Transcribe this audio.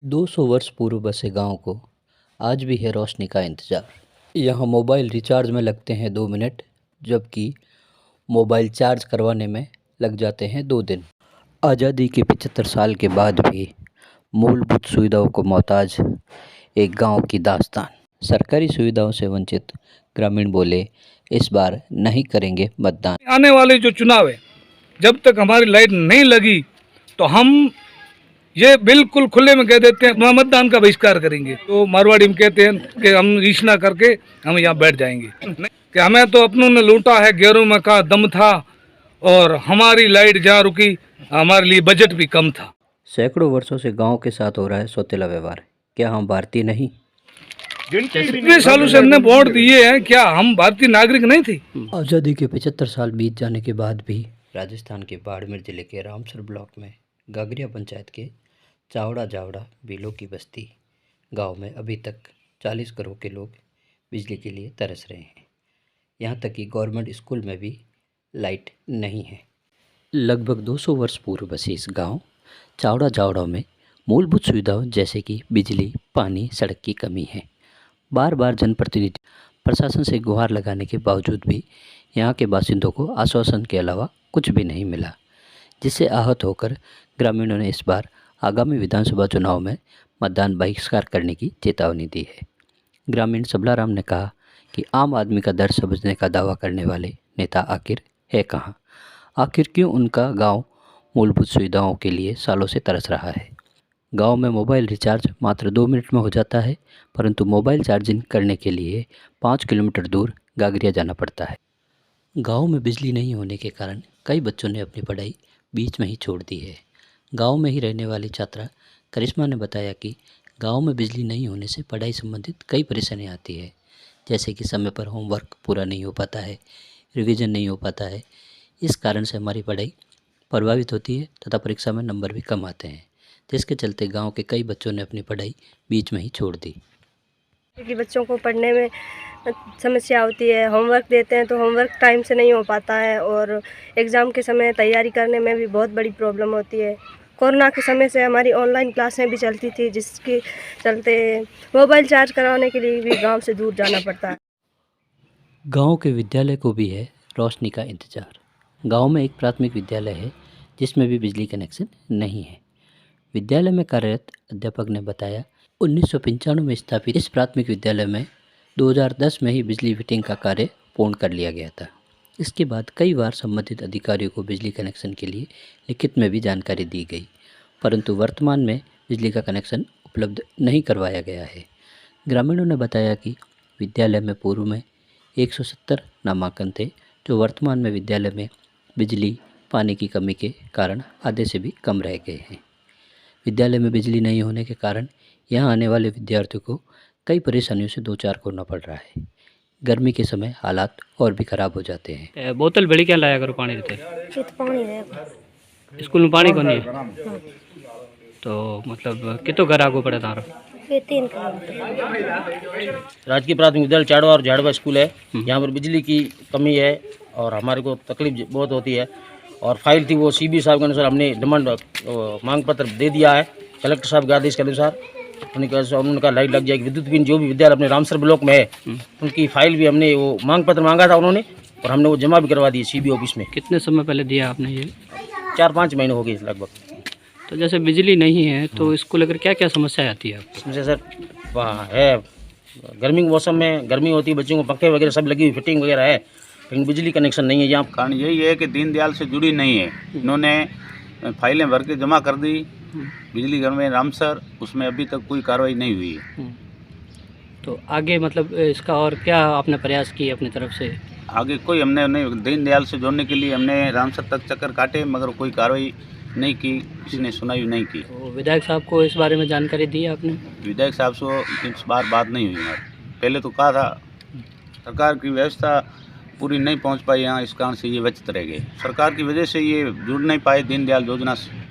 200 वर्ष पूर्व बसे गांव को आज भी है रोशनी का इंतज़ार। यहाँ मोबाइल रिचार्ज में लगते हैं 2 मिनट, जबकि मोबाइल चार्ज करवाने में लग जाते हैं 2 दिन। आज़ादी के 75 साल के बाद भी मूलभूत सुविधाओं को मोहताज एक गांव की दास्तान। सरकारी सुविधाओं से वंचित ग्रामीण बोले, इस बार नहीं करेंगे मतदान। आने वाले जो चुनाव है, जब तक हमारी लाइट नहीं लगी तो हम ये बिल्कुल खुले में कह देते हैं मतदान का बहिष्कार करेंगे। तो मारवाड़ी में कहते हैं कि हम रीछना करके हम यहाँ बैठ जाएंगे कि हमें तो अपनों ने लूटा है, गैरों में का दम था और हमारी लाइट जहाँ रुकी हमारे लिए बजट भी कम था। सैकड़ों वर्षों से गांव के साथ हो रहा है सौतेला व्यवहार। क्या हम भारतीय नहीं? इतने सालों से हमने वोट दिए हैं, क्या हम भारतीय नागरिक नहीं थे? आज़ादी के 75 साल बीत जाने के बाद भी राजस्थान के बाड़मेर जिले के रामसर ब्लॉक में गागरिया पंचायत के चावड़ा जावड़ा बीलों की बस्ती गांव में अभी तक 40 करोड़ के लोग बिजली के लिए तरस रहे हैं। यहाँ तक कि गवर्नमेंट स्कूल में भी लाइट नहीं है। लगभग 200 वर्ष पूर्व बसे इस गांव चावड़ा जावड़ा में मूलभूत सुविधाओं जैसे कि बिजली, पानी, सड़क की कमी है। बार बार जनप्रतिनिधि प्रशासन से गुहार लगाने के बावजूद भी यहाँ के बासिंदों को आश्वासन के अलावा कुछ भी नहीं मिला, जिससे आहत होकर ग्रामीणों ने इस बार आगामी विधानसभा चुनाव में मतदान बहिष्कार करने की चेतावनी दी है। ग्रामीण सबलाराम ने कहा कि आम आदमी का दर्द समझने का दावा करने वाले नेता आखिर है कहाँ? आखिर क्यों उनका गांव मूलभूत सुविधाओं के लिए सालों से तरस रहा है? गांव में मोबाइल रिचार्ज मात्र 2 मिनट में हो जाता है, परंतु मोबाइल चार्जिंग करने के लिए 5 किलोमीटर दूर गागरिया जाना पड़ता है। गांव में बिजली नहीं होने के कारण कई बच्चों ने अपनी पढ़ाई बीच में ही छोड़ दी है। गांव में ही रहने वाली छात्रा करिश्मा ने बताया कि गांव में बिजली नहीं होने से पढ़ाई संबंधित कई परेशानियां आती है, जैसे कि समय पर होमवर्क पूरा नहीं हो पाता है, रिवीजन नहीं हो पाता है। इस कारण से हमारी पढ़ाई प्रभावित होती है तथा परीक्षा में नंबर भी कम आते हैं, जिसके चलते गांव के कई बच्चों ने अपनी पढ़ाई बीच में ही छोड़ दी। कि बच्चों को पढ़ने में समस्या होती है, होमवर्क देते हैं तो होमवर्क टाइम से नहीं हो पाता है और एग्ज़ाम के समय तैयारी करने में भी बहुत बड़ी प्रॉब्लम होती है। कोरोना के समय से हमारी ऑनलाइन क्लासें भी चलती थी, जिसके चलते मोबाइल चार्ज कराने के लिए भी गांव से दूर जाना पड़ता है। गांव के विद्यालय को भी है रोशनी का इंतजार। गांव में एक प्राथमिक विद्यालय है जिसमें भी बिजली कनेक्शन नहीं है। विद्यालय में कार्यरत अध्यापक ने बताया 1995 में स्थापित इस प्राथमिक विद्यालय में 2010 में ही बिजली फिटिंग का कार्य पूर्ण कर लिया गया था। इसके बाद कई बार संबंधित अधिकारियों को बिजली कनेक्शन के लिए लिखित में भी जानकारी दी गई, परंतु वर्तमान में बिजली का कनेक्शन उपलब्ध नहीं करवाया गया है। ग्रामीणों ने बताया कि विद्यालय में पूर्व में 170 नामांकन थे, जो वर्तमान में विद्यालय में बिजली, पानी की कमी के कारण आधे से भी कम रह गए हैं। विद्यालय में बिजली नहीं होने के कारण यहाँ आने वाले विद्यार्थियों को कई परेशानियों से दो चार करना पड़ रहा है। गर्मी के समय हालात और भी खराब हो जाते हैं। बोतल बड़ी क्या लाया करो पानी देते? ये तो पानी है, स्कूल में पानी कौन है? तो मतलब कितो घर आगो पड़े तारा? ये 3 किलोमीटर। राजकीय प्राथमिक विद्यालय चाड़वा और झाड़वा स्कूल है। यहाँ पर बिजली की कमी है और हमारे को तकलीफ बहुत होती है। और फाइल थी वो सीबी साहब के अनुसार हमने डिमांड मांग पत्र दे दिया है कलेक्टर साहब के आदेश के अनुसार। उन्होंने कहा लाइट लग जाएगी। विद्युत बिन जो भी विद्यालय अपने रामसर ब्लॉक में है उनकी फाइल भी हमने वो मांग पत्र मांगा था उन्होंने, और हमने वो जमा भी करवा दी सीबी ऑफिस में। कितने समय पहले दिया आपने ये? 4-5 महीने हो गए लगभग। तो जैसे बिजली नहीं है तो इसको लेकर क्या क्या समस्या आती है आपको? इसमें सर है गर्मी के मौसम में गर्मी होती है, बच्चों को पंखे वगैरह सब लगी हुई फिटिंग वगैरह है, लेकिन बिजली कनेक्शन नहीं है। यहाँ कारण यही है कि दीनदयाल से जुड़ी नहीं है। इन्होंने फाइलें भर के जमा कर दी बिजली घर में रामसर, उसमें अभी तक कोई कार्रवाई नहीं हुई है। तो आगे मतलब इसका और क्या आपने प्रयास किए अपनी तरफ से? आगे कोई हमने नहीं, दीनदयाल से जोड़ने के लिए हमने रामसर तक चक्कर काटे मगर कोई कार्रवाई नहीं की, किसी ने सुनाई नहीं की। तो विधायक साहब को इस बारे में जानकारी दी आपने? विधायक साहब से इस बार बात नहीं हुई हमारी। पहले तो कहा था, सरकार की व्यवस्था पूरी नहीं पहुंच पाई यहाँ, इस कारण से ये वंचित रह गए। सरकार की वजह से ये जुड़ नहीं पाए दीनदयाल योजना से।